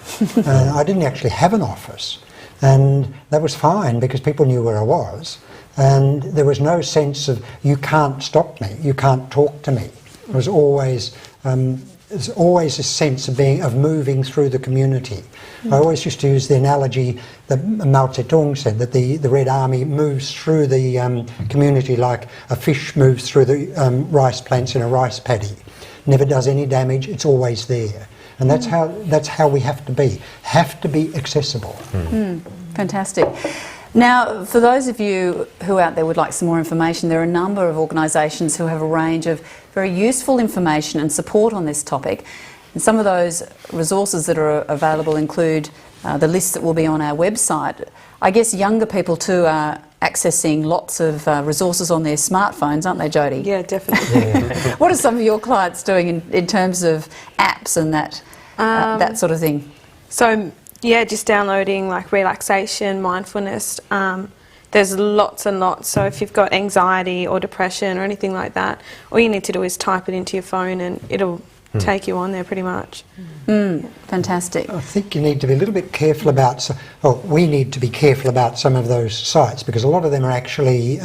I didn't actually have an office. And that was fine because people knew where I was. And there was no sense of, you can't stop me, you can't talk to me. It was always, there's always a sense of moving through the community. I always used to use the analogy that Mao Zedong said, that the Red Army moves through the community like a fish moves through the rice plants in a rice paddy. Never does any damage, it's always there. And that's how we have to be accessible. Fantastic. Now, for those of you who out there would like some more information, there are a number of organisations who have a range of very useful information and support on this topic. And some of those resources that are available include the list that will be on our website. I guess younger people too are accessing lots of resources on their smartphones, aren't they, Jodie? Yeah, definitely. What are some of your clients doing in terms of apps and that sort of thing? So, yeah, just downloading like relaxation, mindfulness. There's lots and lots. So if you've got anxiety or depression or anything like that, all you need to do is type it into your phone and it'll take you on there pretty much. Fantastic. I think you need to be a little bit careful about, we need to be careful about some of those sites because a lot of them are actually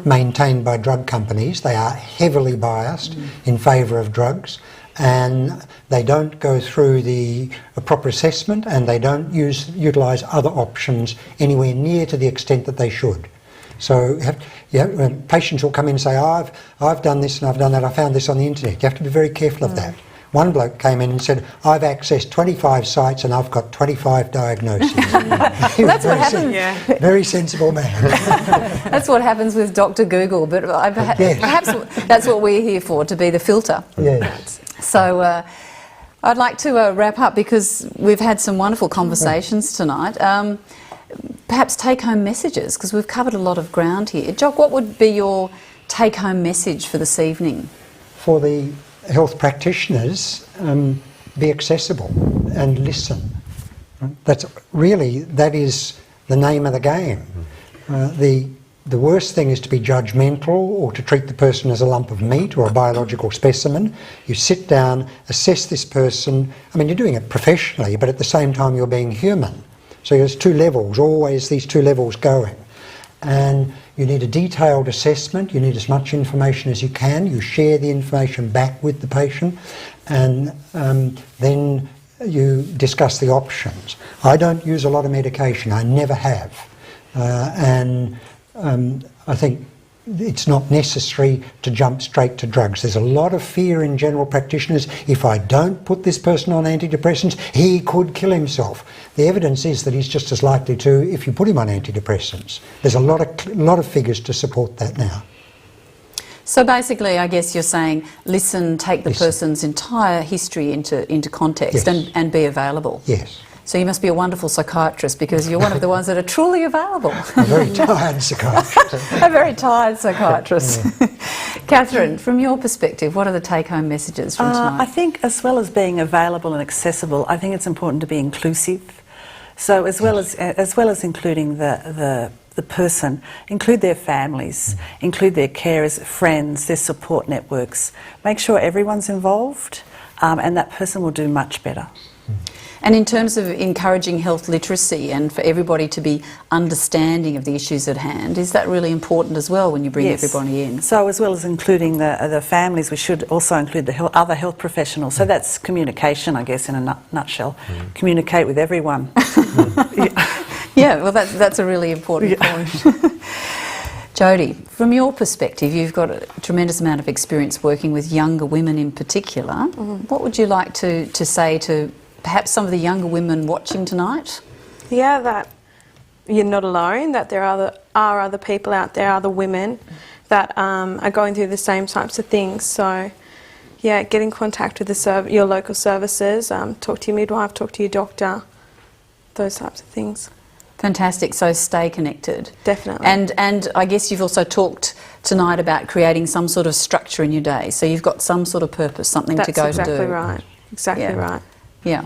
maintained by drug companies. They are heavily biased in favour of drugs, and they don't go through the proper assessment, and they don't utilise other options anywhere near to the extent that they should. So patients will come in and say, I've done this and I've done that, I found this on the internet. You have to be very careful of that. One bloke came in and said, I've accessed 25 sites and I've got 25 diagnoses. Well, that's what happens. Very sensible man. That's what happens with Dr. Google, but perhaps that's what we're here for, to be the filter. Yes. So I'd like to wrap up because we've had some wonderful conversations tonight. Perhaps take-home messages, because we've covered a lot of ground here. Jock, what would be your take-home message for this evening? For the health practitioners, be accessible and listen. That is the name of the game. The worst thing is to be judgmental or to treat the person as a lump of meat or a biological specimen. You sit down, assess this person. I mean, you're doing it professionally, but at the same time you're being human. So there's two levels, always these two levels going. And you need a detailed assessment, you need as much information as you can, you share the information back with the patient, and then you discuss the options. I don't use a lot of medication, I never have. I think it's not necessary to jump straight to drugs. There's a lot of fear in general practitioners. If I don't put this person on antidepressants, he could kill himself. The evidence is that he's just as likely to if you put him on antidepressants. There's a lot of figures to support that now. So basically, I guess you're saying, listen, take the person's entire history into context, Yes. and be available. Yes. So you must be a wonderful psychiatrist, because you're one of the ones that are truly available. A very tired psychiatrist. A very tired psychiatrist. Catherine, from your perspective, what are the take-home messages from tonight? I think, as well as being available and accessible, I think it's important to be inclusive. So as well as including the person, include their families, include their carers, friends, their support networks. Make sure everyone's involved, and that person will do much better. And in terms of encouraging health literacy and for everybody to be understanding of the issues at hand, is that really important as well when you bring everybody in? So as well as including the families, we should also include the other health professionals. So that's communication, I guess, in a nutshell. Communicate with everyone. Yeah, well, that's a really important point. Jodie, from your perspective, you've got a tremendous amount of experience working with younger women in particular. What would you like to say to perhaps some of the younger women watching tonight? Yeah, that you're not alone, that there are other people out there, other women that are going through the same types of things. So, yeah, get in contact with your local services, talk to your midwife, talk to your doctor, those types of things. Fantastic. So stay connected. Definitely. And I guess you've also talked tonight about creating some sort of structure in your day. So you've got some sort of purpose, something to go to do. That's exactly right. Exactly right. Yeah.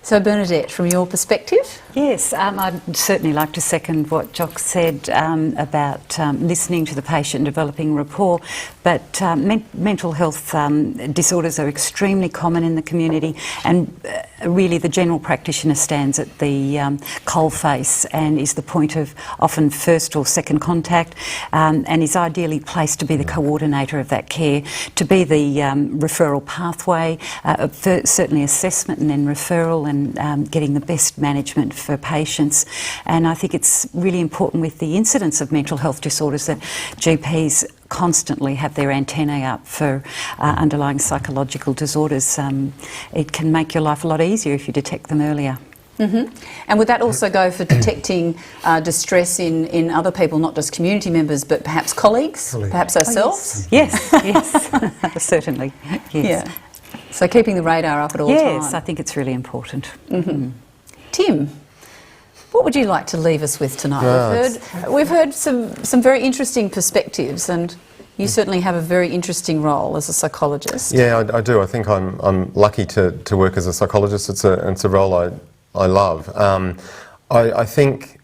So Bernadette, from your perspective? Yes, I'd certainly like to second what Jock said about listening to the patient, developing rapport, but mental health disorders are extremely common in the community, and really the general practitioner stands at the coalface and is the point of often first or second contact, and is ideally placed to be the coordinator of that care, to be the referral pathway, certainly assessment and then referral, and getting the best management for patients. And I think it's really important with the incidence of mental health disorders that GPs constantly have their antennae up for underlying psychological disorders. It can make your life a lot easier if you detect them earlier. And would that also go for detecting distress in other people, not just community members, but perhaps colleagues, perhaps ourselves? Yes, yes, certainly. Yes. Yeah. So keeping the radar up at all times. Yes, I think it's really important. Tim, what would you like to leave us with tonight? We've heard some very interesting perspectives, and you certainly have a very interesting role as a psychologist. Yeah, I do. I think I'm lucky to work as a psychologist. It's a role I love. I think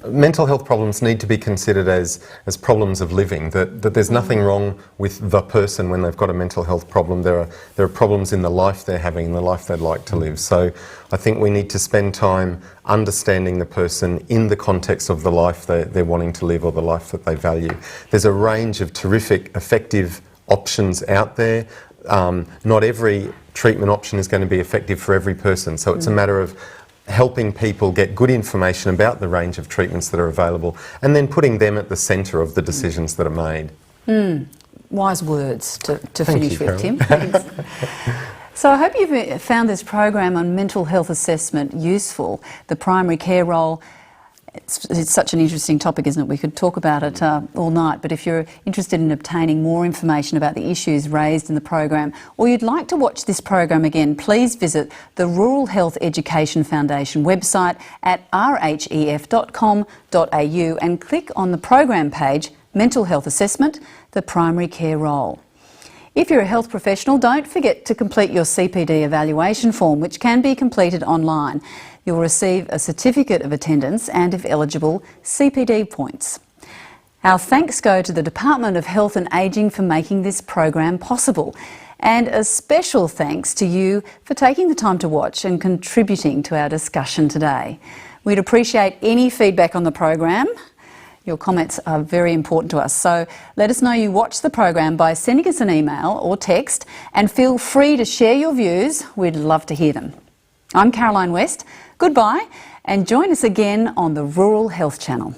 mental health problems need to be considered as problems of living, that there's nothing wrong with the person when they've got a mental health problem. There are problems in the life they're having, in the life they'd like to live. So I think we need to spend time understanding the person in the context of the life they're wanting to live, or the life that they value. There's a range of terrific, effective options out there. Not every treatment option is going to be effective for every person, so it's a matter of helping people get good information about the range of treatments that are available, and then putting them at the centre of the decisions that are made. Wise words to Thank finish you, with, Tim. Carol. Thanks. So I hope you've found this program on mental health assessment useful. The primary care role, it's such an interesting topic, isn't it? We could talk about it all night, but if you're interested in obtaining more information about the issues raised in the program, or you'd like to watch this program again, please visit the Rural Health Education Foundation website at rhef.com.au and click on the program page, Mental Health Assessment, the Primary Care Role. If you're a health professional, don't forget to complete your CPD evaluation form, which can be completed online. You'll receive a certificate of attendance and, if eligible, CPD points. Our thanks go to the Department of Health and Ageing for making this program possible. And a special thanks to you for taking the time to watch and contributing to our discussion today. We'd appreciate any feedback on the program. Your comments are very important to us, so let us know you watched the program by sending us an email or text, and feel free to share your views. We'd love to hear them. I'm Caroline West. Goodbye, and join us again on the Rural Health Channel.